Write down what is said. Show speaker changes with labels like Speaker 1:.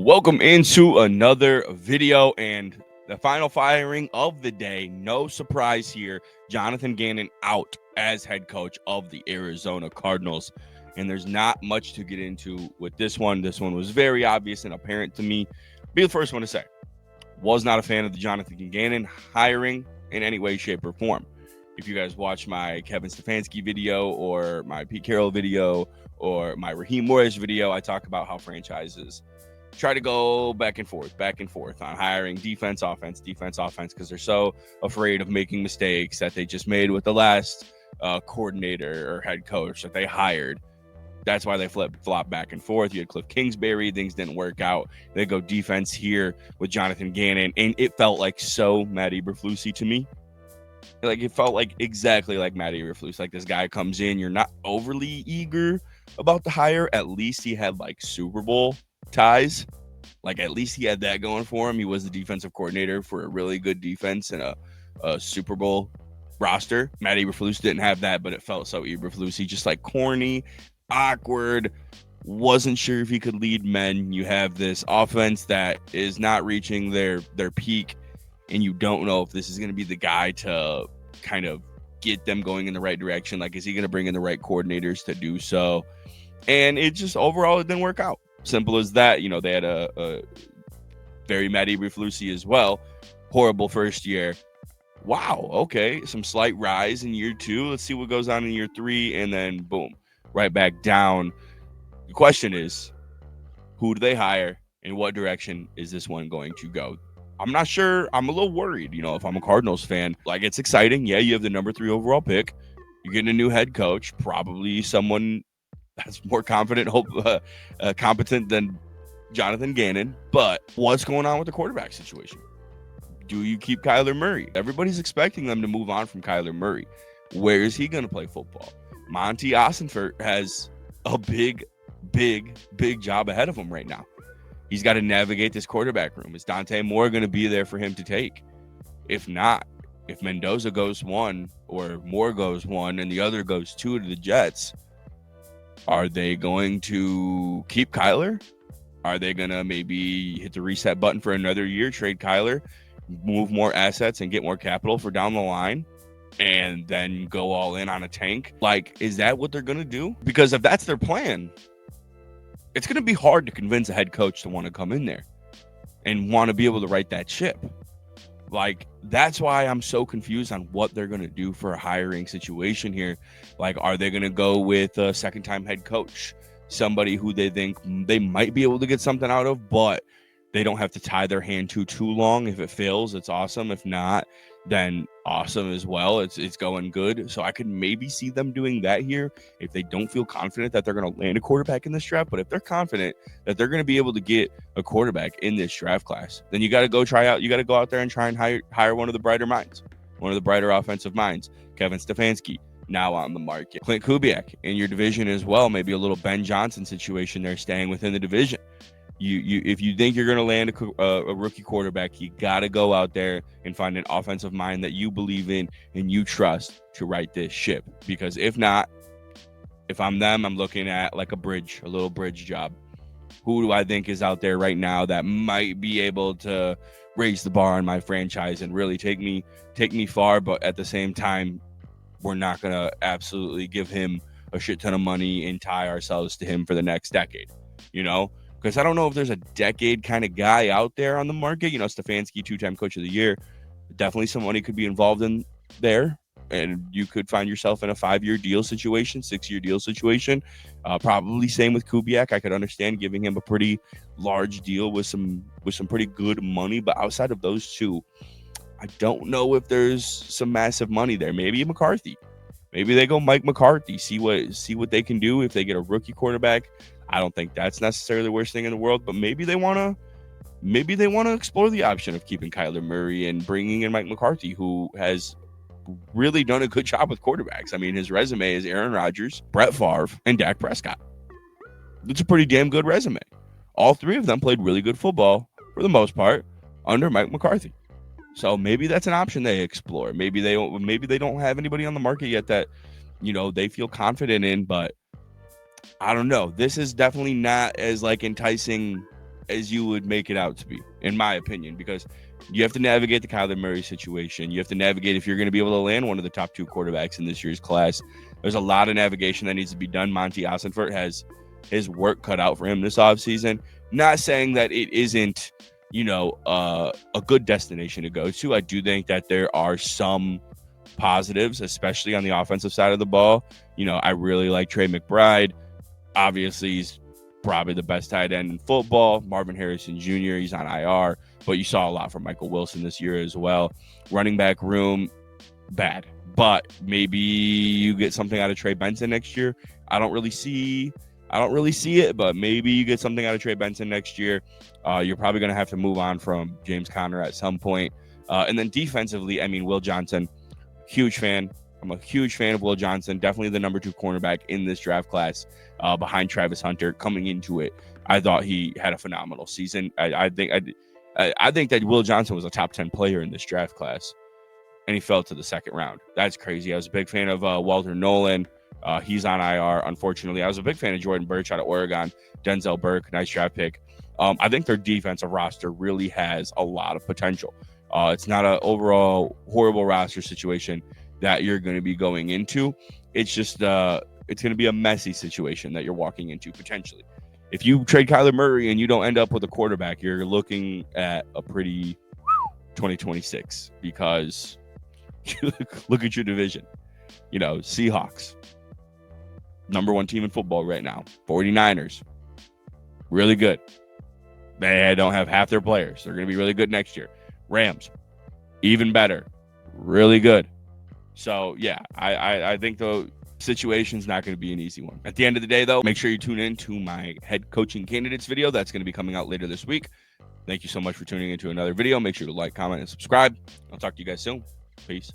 Speaker 1: Welcome into another video and the final firing of the day. No surprise here. Jonathan Gannon out as head coach of the Arizona Cardinals. And there's not much to get into with this one. This one was very obvious and apparent to me. Be the first one to say, was not a fan of the Jonathan Gannon hiring in any way, shape, or form. If you guys watch my Kevin Stefanski video or my Pete Carroll video or my Raheem Morris video, I talk about how franchises try to go back and forth on hiring defense, offense, because they're so afraid of making mistakes that they just made with the last coordinator or head coach that they hired. That's why they flop back and forth. You had Cliff Kingsbury, things didn't work out. They go defense here with Jonathan Gannon, and it felt like so Matt Eberflusy to me. Like it felt like exactly like Matt Eberflus. Like this guy comes in, you're not overly eager about the hire. At least he had like Super Bowl ties. Like at least he had that going for him. He was the defensive coordinator for a really good defense and a Super Bowl roster. Matt Eberflus didn't have that, but it felt so Eberflusy, just like corny, awkward, wasn't sure if he could lead men. You have this offense that is not reaching their peak, and you don't know if this is going to be the guy to kind of get them going in the right direction. Like, is he going to bring in the right coordinators to do so? And it just overall, it didn't work out. Simple as that. You know, they had a very Matt Eberflusy as well. Horrible first year. Wow. Okay. Some slight rise in year 2. Let's see what goes on in year 3. And then boom, right back down. The question is, who do they hire? In what direction is this one going to go? I'm not sure. I'm a little worried, you know, if I'm a Cardinals fan. Like, it's exciting. Yeah, you have the number 3 overall pick. You're getting a new head coach, probably someone that's more competent than Jonathan Gannon. But what's going on with the quarterback situation? Do you keep Kyler Murray? Everybody's expecting them to move on from Kyler Murray. Where is he going to play football? Monti Ossenfort has a big job ahead of him right now. He's got to navigate this quarterback room. Is Dante Moore going to be there for him to take? If not, if Mendoza goes 1 or Moore goes 1 and the other goes 2 to the Jets, are they going to keep Kyler? Are they going to maybe hit the reset button for another year, trade Kyler, move more assets and get more capital for down the line, and then go all in on a tank? Like, is that what they're going to do? Because if that's their plan, it's going to be hard to convince a head coach to want to come in there and want to be able to right that ship. Like, that's why I'm so confused on what they're going to do for a hiring situation here. Like, are they going to go with a second-time head coach, somebody who they think they might be able to get something out of, but they don't have to tie their hand to too long? If it fails, it's awesome. If not, then awesome as well. It's going good. So I could maybe see them doing that here if they don't feel confident that they're going to land a quarterback in this draft. But if they're confident that they're going to be able to get a quarterback in this draft class, then you got to go try out. You got to go out there and try and hire one of the brighter minds, one of the brighter offensive minds. Kevin Stefanski now on the market. Clint Kubiak in your division as well. Maybe a little Ben Johnson situation there, staying within the division. You if you think you're going to land a rookie quarterback, you got to go out there and find an offensive mind that you believe in and you trust to right this ship. Because if not, if I'm them, I'm looking at like a little bridge job. Who do I think is out there right now that might be able to raise the bar on my franchise and really take me far? But at the same time, we're not going to absolutely give him a shit ton of money and tie ourselves to him for the next decade, you know? Because I don't know if there's a decade kind of guy out there on the market. You know, Stefanski, 2-time coach of the year. Definitely some money could be involved in there. And you could find yourself in a 5-year deal situation, 6-year deal situation. Probably same with Kubiak. I could understand giving him a pretty large deal with some pretty good money. But outside of those two, I don't know if there's some massive money there. Maybe McCarthy. Maybe they go Mike McCarthy, see what they can do if they get a rookie quarterback. I don't think that's necessarily the worst thing in the world, but maybe they want to explore the option of keeping Kyler Murray and bringing in Mike McCarthy, who has really done a good job with quarterbacks. I mean, his resume is Aaron Rodgers, Brett Favre, and Dak Prescott. It's a pretty damn good resume. All 3 of them played really good football for the most part under Mike McCarthy. So maybe that's an option they explore. Maybe they don't have anybody on the market yet that, you know, they feel confident in, but I don't know. This is definitely not as like enticing as you would make it out to be, in my opinion, because you have to navigate the Kyler Murray situation. You have to navigate if you're going to be able to land one of the top 2 quarterbacks in this year's class. There's a lot of navigation that needs to be done. Monti Ossenfort has his work cut out for him this offseason. Not saying that it isn't, a good destination to go to. I do think that there are some positives, especially on the offensive side of the ball. I really like Trey McBride. Obviously, he's probably the best tight end in football. Marvin Harrison Jr., he's on IR, but you saw a lot from Michael Wilson this year as well. Running back room, bad. But maybe you get something out of Trey Benson next year. I don't really see it, but maybe you get something out of Trey Benson next year. You're probably going to have to move on from James Conner at some point. And then defensively, Will Johnson, huge fan. I'm a huge fan of Will Johnson. Definitely the number 2 cornerback in this draft class, behind Travis Hunter. Coming into it, I thought he had a phenomenal season. I think that Will Johnson was a top 10 player in this draft class, and he fell to the second round. That's crazy. I was a big fan of Walter Nolan. He's on IR, unfortunately. I was a big fan of Jordan Birch out of Oregon. Denzel Burke, nice draft pick. I think their defensive roster really has a lot of potential. It's not an overall horrible roster situation that you're going to be going into. It's just it's going to be a messy situation that you're walking into potentially. If you trade Kyler Murray and you don't end up with a quarterback, you're looking at a pretty 2026, because look at your division. Seahawks, number 1 team in football right now. 49ers, really good. They don't have half their players. They're going to be really good next year. Rams, even better, really good. So, yeah, I think the situation's not going to be an easy one. At the end of the day, though, make sure you tune in to my head coaching candidates video. That's going to be coming out later this week. Thank you so much for tuning into another video. Make sure to like, comment, and subscribe. I'll talk to you guys soon. Peace.